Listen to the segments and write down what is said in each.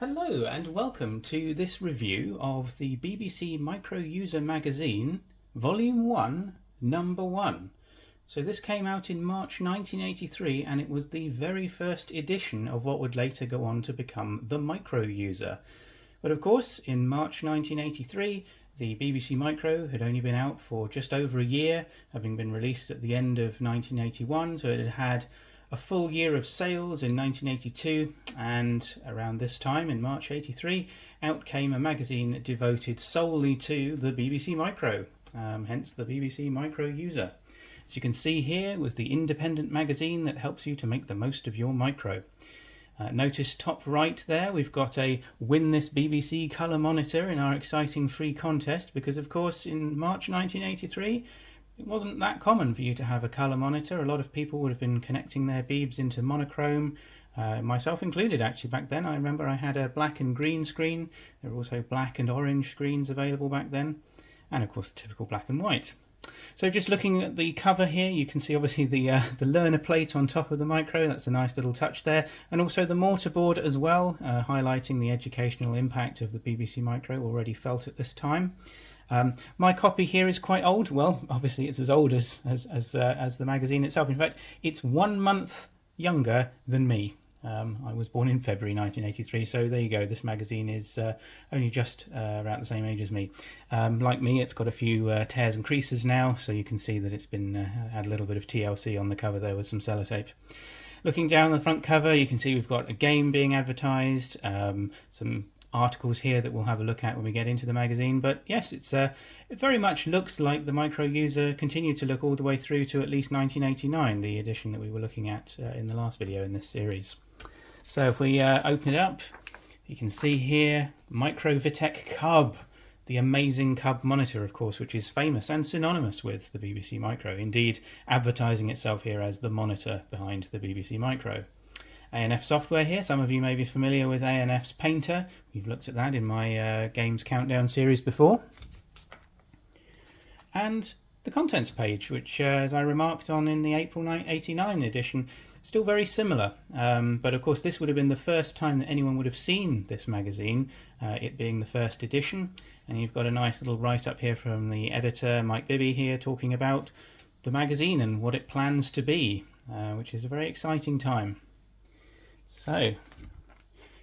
Hello and welcome to this review of the BBC Micro User Magazine, Volume 1, Number 1. So this came out in March 1983 and it was the very first edition of what would later go on to become the Micro User. But of course, in March 1983, the BBC Micro had only been out for just over a year, having been released at the end of 1981, so it had had a full year of sales in 1982, and around this time in March 83 out came a magazine devoted solely to the BBC Micro, hence the BBC Micro User. As you can see here, it was the independent magazine that helps you to make the most of your micro. Notice top right there we've got a Win This BBC Colour Monitor in our exciting free contest, because of course in March 1983 it wasn't that common for you to have a colour monitor. A lot of people would have been connecting their Beebs into monochrome, myself included actually back then. I remember I had a black and green screen. There were also black and orange screens available back then, and of course the typical black and white. So just looking at the cover here, you can see obviously the learner plate on top of the Micro. That's a nice little touch there, and also the mortarboard as well, highlighting the educational impact of the BBC Micro already felt at this time. My copy here is quite old. Well, obviously it's as old as the magazine itself. In fact, it's 1 month younger than me. I was born in February 1983, so there you go. This magazine is only just around the same age as me. Like me, it's got a few tears and creases now, so you can see that it's been had a little bit of TLC on the cover there with some sellotape. Looking down the front cover, you can see we've got a game being advertised, some articles here that we'll have a look at when we get into the magazine. But yes, it very much looks like the Micro User continued to look all the way through to at least 1989, the edition that we were looking at in the last video in this series. So if we open it up, you can see here Micro Vitek Cub, the amazing Cub monitor, of course, which is famous and synonymous with the BBC Micro, indeed advertising itself here as the monitor behind the BBC Micro. ANF software here. Some of you may be familiar with ANF's Painter. We've looked at that in my Games Countdown series before. And the contents page, which as I remarked on in the April 1989 edition, still very similar. But of course this would have been the first time that anyone would have seen this magazine, it being the first edition. And you've got a nice little write-up here from the editor, Mike Beeb, here talking about the magazine and what it plans to be, which is a very exciting time. So,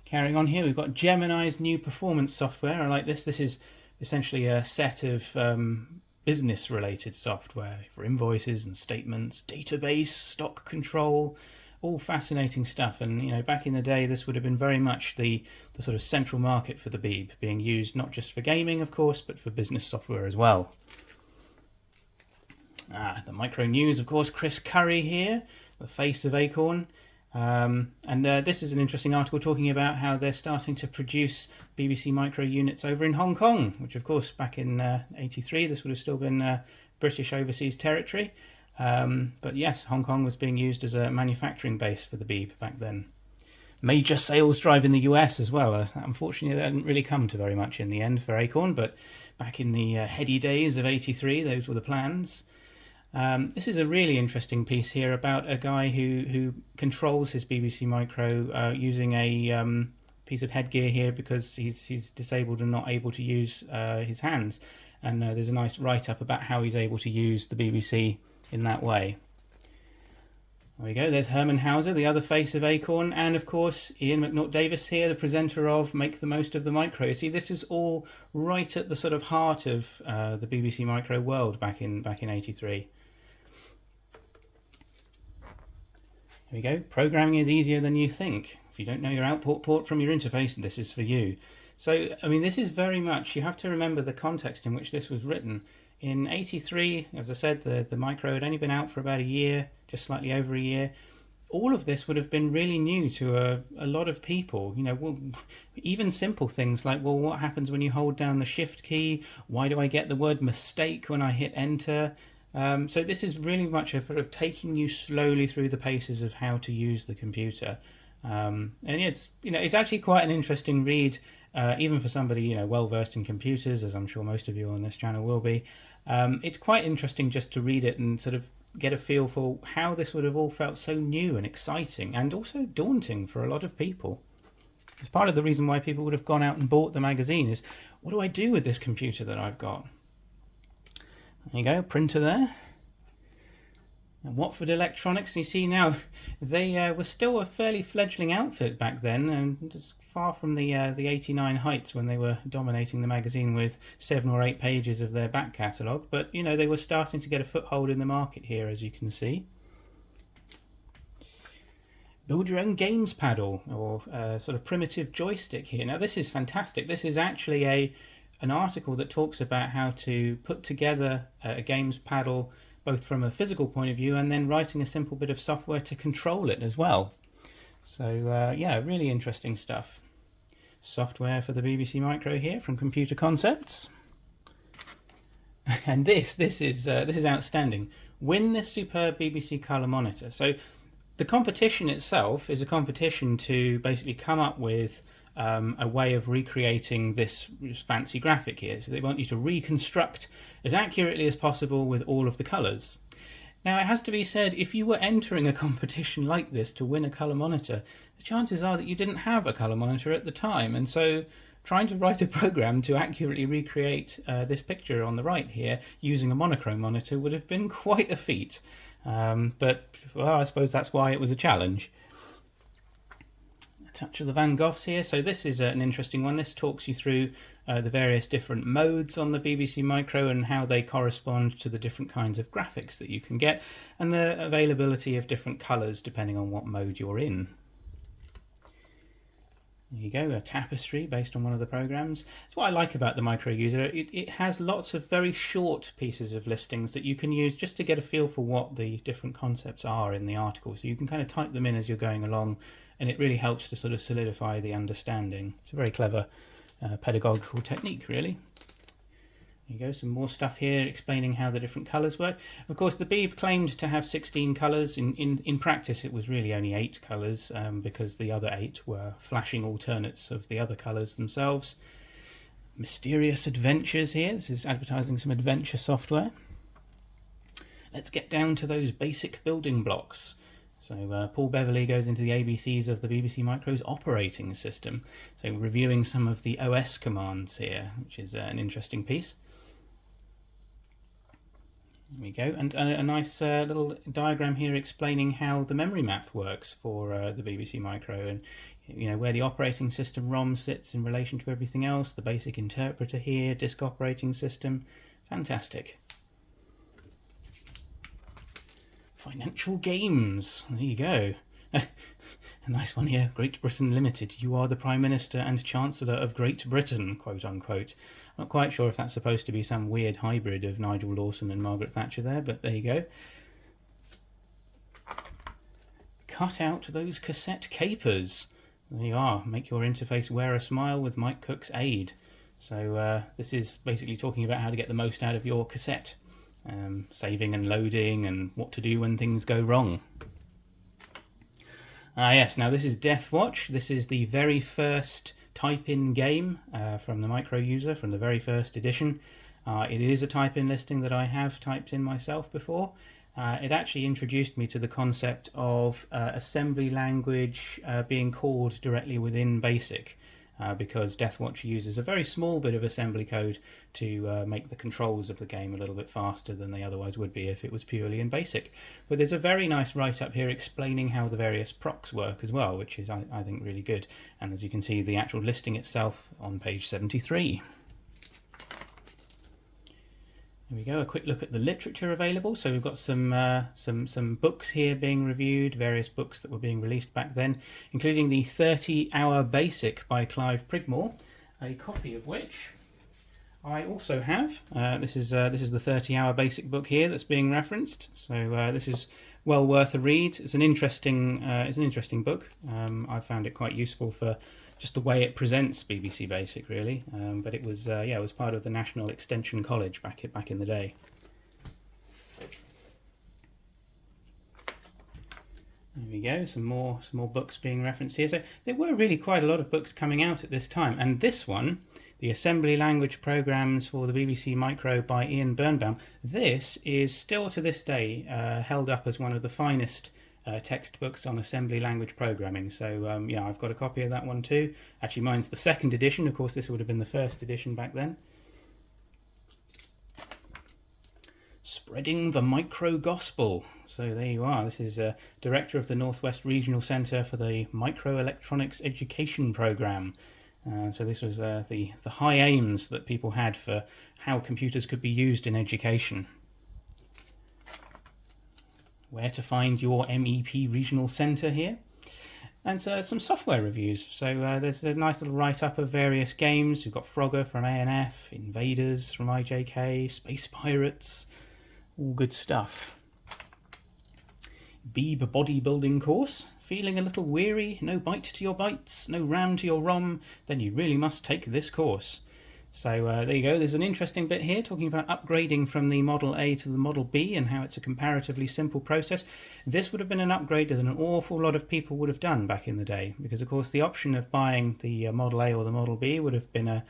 carrying on here, we've got Gemini's new performance software. I like this. This is essentially a set of business-related software for invoices and statements, database, stock control, all fascinating stuff. And you know, back in the day, this would have been very much the sort of central market for the Beeb, being used not just for gaming, of course, but for business software as well. The Micro News, of course, Chris Curry here, the face of Acorn. This is an interesting article talking about how they're starting to produce BBC Micro units over in Hong Kong, which of course back in 83 this would have still been British overseas territory. But yes, Hong Kong was being used as a manufacturing base for the Beeb back then. Major sales drive in the US as well. Unfortunately that didn't really come to very much in the end for Acorn, but back in the heady days of 83 those were the plans. This is a really interesting piece here about a guy who controls his BBC Micro using a piece of headgear here because he's disabled and not able to use his hands. And there's a nice write-up about how he's able to use the BBC in that way. There we go, there's Herman Hauser, the other face of Acorn, and of course Ian McNaught-Davis here, the presenter of Make the Most of the Micro. See, this is all right at the sort of heart of the BBC Micro world back in 83. There we go. Programming is easier than you think. If you don't know your output port from your interface, this is for you. So, I mean, this is very much, you have to remember the context in which this was written. In 83, as I said, the Micro had only been out for about a year, just slightly over a year. All of this would have been really new to a lot of people. You know, well, even simple things like, well, what happens when you hold down the Shift key? Why do I get the word mistake when I hit Enter? So this is really much of taking you slowly through the paces of how to use the computer, and it's actually quite an interesting read, even for somebody well versed in computers, as I'm sure most of you on this channel will be. It's quite interesting just to read it and sort of get a feel for how this would have all felt so new and exciting, and also daunting for a lot of people. It's part of the reason why people would have gone out and bought the magazine is, what do I do with this computer that I've got? There you go, printer there. And Watford Electronics, you see now, they were still a fairly fledgling outfit back then, and just far from the 89 heights when they were dominating the magazine with 7 or 8 pages of their back catalogue. But, you know, they were starting to get a foothold in the market here, as you can see. Build your own games paddle, or sort of primitive joystick here. Now this is fantastic. This is actually an article that talks about how to put together a games paddle both from a physical point of view and then writing a simple bit of software to control it as well. So yeah, really interesting stuff. Software for the BBC Micro here from Computer Concepts. And this is outstanding. Win this superb BBC Colour monitor. So the competition itself is a competition to basically come up with a way of recreating this fancy graphic here. So they want you to reconstruct as accurately as possible with all of the colours. Now it has to be said, if you were entering a competition like this to win a colour monitor, the chances are that you didn't have a colour monitor at the time, and so trying to write a program to accurately recreate this picture on the right here using a monochrome monitor would have been quite a feat. But well, I suppose that's why it was a challenge. A touch of the Van Goghs here. So this is an interesting one. This talks you through the various different modes on the BBC Micro and how they correspond to the different kinds of graphics that you can get, and the availability of different colours depending on what mode you're in. There you go, a tapestry based on one of the programs. That's what I like about the Micro User. It has lots of very short pieces of listings that you can use just to get a feel for what the different concepts are in the article. So you can kind of type them in as you're going along, and it really helps to sort of solidify the understanding. It's a very clever pedagogical technique, really. There you go, some more stuff here explaining how the different colours work. Of course, the Beeb claimed to have 16 colours. In practice, it was really only 8 colours because the other 8 were flashing alternates of the other colours themselves. Mysterious adventures here. This is advertising some adventure software. Let's get down to those basic building blocks. So Paul Beverley goes into the ABCs of the BBC Micro's operating system. So reviewing some of the OS commands here, which is an interesting piece. There we go, and a nice little diagram here explaining how the memory map works for the BBC Micro, and you know where the operating system ROM sits in relation to everything else, the basic interpreter here, disk operating system. Fantastic. Financial games, there you go. A nice one here, Great Britain Limited. You are the Prime Minister and Chancellor of Great Britain, quote unquote. Not quite sure if that's supposed to be some weird hybrid of Nigel Lawson and Margaret Thatcher there, but there you go. Cut out those cassette capers. There you are. Make your interface wear a smile with Mike Cook's aid. So this is basically talking about how to get the most out of your cassette. Saving and loading and what to do when things go wrong. Yes, now this is Death Watch. This is the very first type-in game from the Micro User, from the very first edition. It is a type-in listing that I have typed in myself before. It actually introduced me to the concept of assembly language being called directly within BASIC, because Death Watch uses a very small bit of assembly code to make the controls of the game a little bit faster than they otherwise would be if it was purely in BASIC. But there's a very nice write-up here explaining how the various procs work as well, which is, I think, really good. And as you can see, the actual listing itself on page 73. Here we go, a quick look at the literature available. So we've got some books here being reviewed, various books that were being released back then, including the 30-Hour Basic by Clive Prigmore, a copy of which I also have. This is the 30-Hour Basic book here that's being referenced. So this is well worth a read. It's an interesting book. I found it quite useful for just the way it presents BBC Basic, really. But it was it was part of the National Extension College back in the day. There we go, some more books being referenced here. So there were really quite a lot of books coming out at this time, and this one, the Assembly Language Programs for the BBC Micro by Ian Birnbaum, this is still to this day held up as one of the finest textbooks on assembly language programming. So yeah, I've got a copy of that one too. Actually, mine's the second edition. Of course, this would have been the first edition back then. Spreading the Micro Gospel. So there you are. This is Director of the Northwest Regional Centre for the Microelectronics Education Programme. So this was the high aims that people had for how computers could be used in education. Where to find your MEP Regional Centre here. And some software reviews. So there's a nice little write-up of various games. We've got Frogger from A&F, Invaders from IJK, Space Pirates, all good stuff. Beeb bodybuilding course. Feeling a little weary? No bite to your bytes, no RAM to your ROM? Then you really must take this course. So there you go. There's an interesting bit here talking about upgrading from the Model A to the Model B and how it's a comparatively simple process. This would have been an upgrade that an awful lot of people would have done back in the day, because of course the option of buying the Model A or the Model B would have been a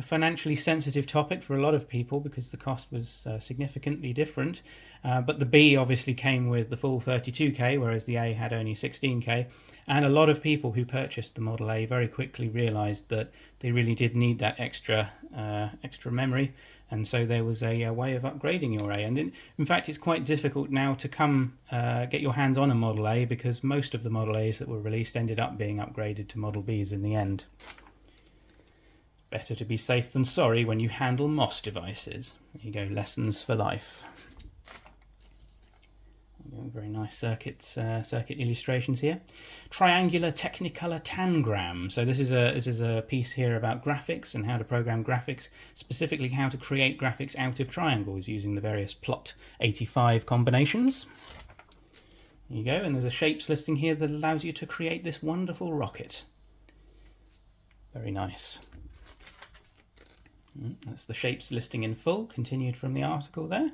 financially sensitive topic for a lot of people, because the cost was significantly different. But the B obviously came with the full 32K, whereas the A had only 16K. And a lot of people who purchased the Model A very quickly realised that they really did need that extra memory, and so there was a way of upgrading your A. And in fact, it's quite difficult now to get your hands on a Model A, because most of the Model A's that were released ended up being upgraded to Model B's in the end. Better to be safe than sorry when you handle MOS devices. There you go, lessons for life. Very nice circuit illustrations here. Triangular Technicolor Tangram. So this is a piece here about graphics and how to program graphics, specifically how to create graphics out of triangles using the various plot 85 combinations. There you go, and there's a shapes listing here that allows you to create this wonderful rocket. Very nice. That's the shapes listing in full, continued from the article there.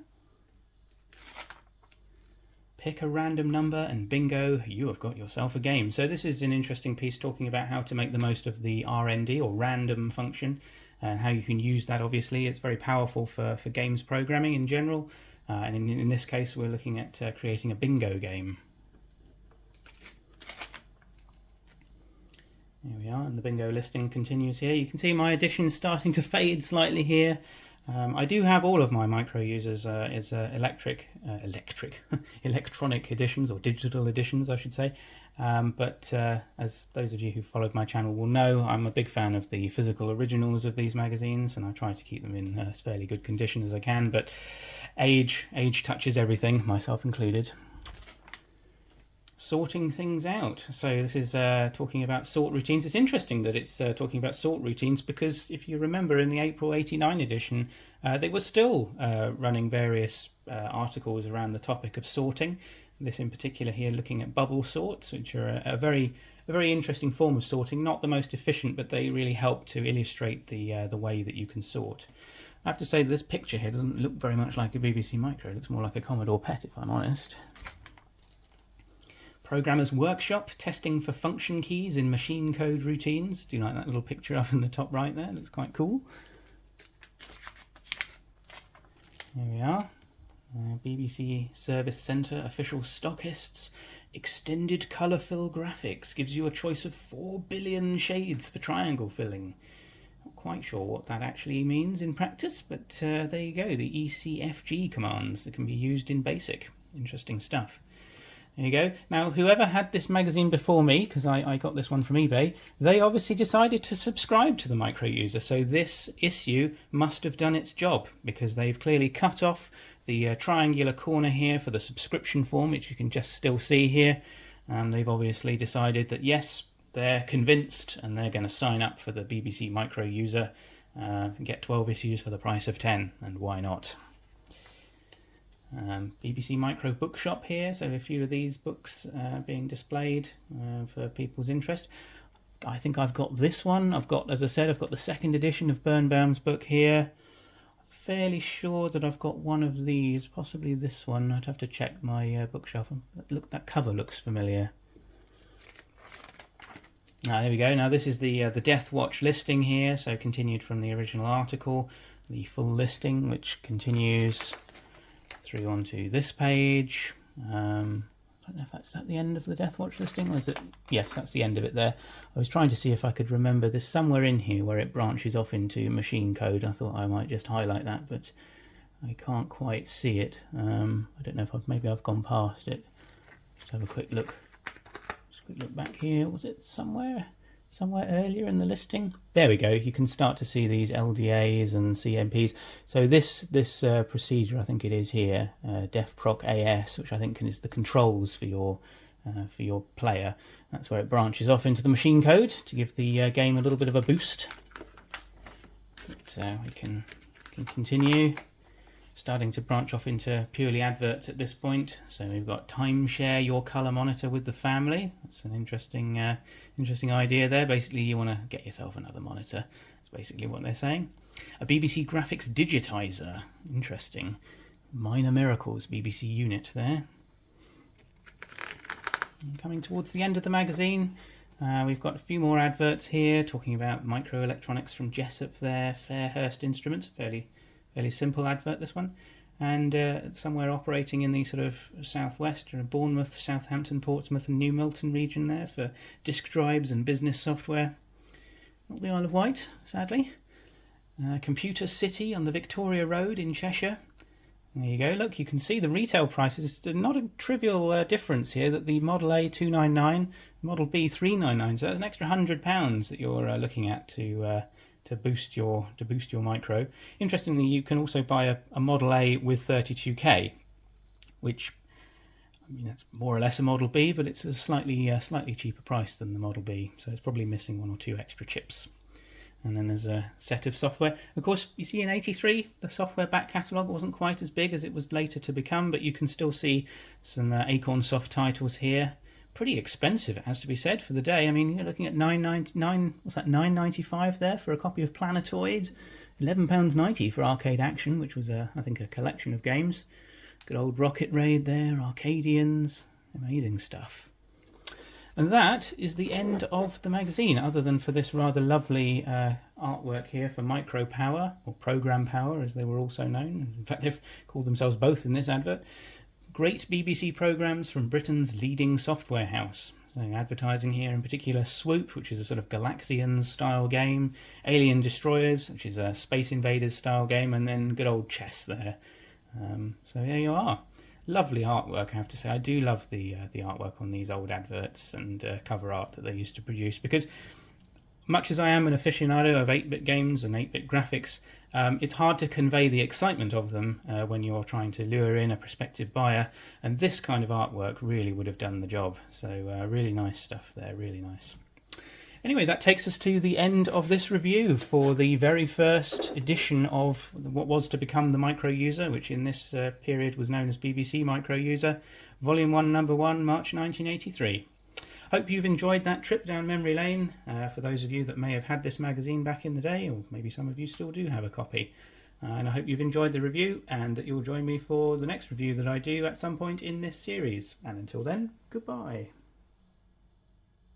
Pick a random number and bingo, you have got yourself a game. So this is an interesting piece talking about how to make the most of the RND, or random function, and how you can use that. Obviously, it's very powerful for games programming in general. And in this case, we're looking at creating a bingo game. There we are, and the bingo listing continues here. You can see my edition's starting to fade slightly here. I do have all of my micro users as electronic editions, or digital editions, I should say. But as those of you who followed my channel will know, I'm a big fan of the physical originals of these magazines, and I try to keep them in as fairly good condition as I can. But age touches everything, myself included. Sorting things out. So this is talking about sort routines. It's interesting that it's talking about sort routines, because if you remember in the April '89 edition, they were still running various articles around the topic of sorting. This in particular here looking at bubble sorts, which are a very interesting form of sorting. Not the most efficient, but they really help to illustrate the way that you can sort. I have to say this picture here doesn't look very much like a BBC Micro. It looks more like a Commodore PET, if I'm honest. Programmer's Workshop, testing for function keys in machine code routines. Do you like that little picture up in the top right there? It looks quite cool. There we are. BBC Service Centre official stockists. Extended colour fill graphics gives you a choice of 4 billion shades for triangle filling. Not quite sure what that actually means in practice, but there you go. The ECFG commands that can be used in BASIC. Interesting stuff. There you go. Now, whoever had this magazine before me, because I got this one from eBay, they obviously decided to subscribe to the Micro User. So this issue must have done its job, because they've clearly cut off the triangular corner here for the subscription form, which you can just still see here. And they've obviously decided that, yes, they're convinced and they're going to sign up for the BBC Micro User and get 12 issues for the price of 10. And why not? BBC Micro Bookshop here, so a few of these books being displayed for people's interest. I think I've got this one. As I said, I've got the second edition of Birnbaum's book here. Fairly sure that I've got one of these, possibly this one. I'd have to check my bookshelf. Look, that cover looks familiar. There we go. Now this is the Death Watch listing here, so continued from the original article. The full listing, which continues through onto this page. I don't know if that's at the end of the Death Watch listing, or is it? Yes, that's the end of it there. I was trying to see if I could remember. There's somewhere in here where it branches off into machine code. I thought I might just highlight that, but I can't quite see it. I don't know if maybe I've gone past it. Let's have a quick look. Just a quick look back here. Was it somewhere earlier in the listing? There we go. You can start to see these LDAs and CMPs. So this procedure, I think it is here, defproc AS, which I think is the controls for your player. That's where it branches off into the machine code to give the game a little bit of a boost. But we can continue. Starting to branch off into purely adverts at this point. So we've got timeshare your color monitor with the family. That's an interesting idea there. Basically, you want to get yourself another monitor. That's basically what they're saying. A BBC graphics digitizer. Interesting. Minor Miracles BBC unit there. And coming towards the end of the magazine, we've got a few more adverts here talking about microelectronics from Jessup there. Fairhurst Instruments, fairly simple advert, this one, and somewhere operating in the sort of southwest, or Bournemouth, Southampton, Portsmouth and New Milton region there for disk drives and business software. Not the Isle of Wight, sadly. Computer City on the Victoria Road in Cheshire. There you go. Look, you can see the retail prices. It's not a trivial difference here, that the Model A 299, Model B 399, so that's an extra £100 that you're looking at to boost your micro. Interestingly, you can also buy a Model A with 32K, which, I mean, that's more or less a Model B, but it's a slightly cheaper price than the Model B, so it's probably missing one or two extra chips. And then there's a set of software. Of course, you see in 83, the software back catalogue wasn't quite as big as it was later to become, but you can still see some Acorn Soft titles here. Pretty expensive, it has to be said, for the day. I mean, you're looking at £9.95 there for a copy of Planetoid, £11.90 for Arcade Action, which was I think a collection of games. Good old Rocket Raid there, Arcadians, amazing stuff. And that is the end of the magazine, other than for this rather lovely artwork here for Micro Power, or Program Power as they were also known. In fact, they've called themselves both in this advert. Great BBC programmes from Britain's leading software house. So advertising here in particular Swoop, which is a sort of Galaxians style game, Alien Destroyers, which is a Space Invaders style game, and then good old chess there. So there you are. Lovely artwork, I have to say. I do love the artwork on these old adverts and cover art that they used to produce, because much as I am an aficionado of 8-bit games and 8-bit graphics, it's hard to convey the excitement of them when you're trying to lure in a prospective buyer, and this kind of artwork really would have done the job. So really nice stuff there, really nice. Anyway, that takes us to the end of this review for the very first edition of what was to become the Micro User, which in this period was known as BBC Micro User, Volume 1, Number 1, March 1983. Hope you've enjoyed that trip down memory lane, for those of you that may have had this magazine back in the day, or maybe some of you still do have a copy. And I hope you've enjoyed the review, and that you'll join me for the next review that I do at some point in this series. And until then, goodbye.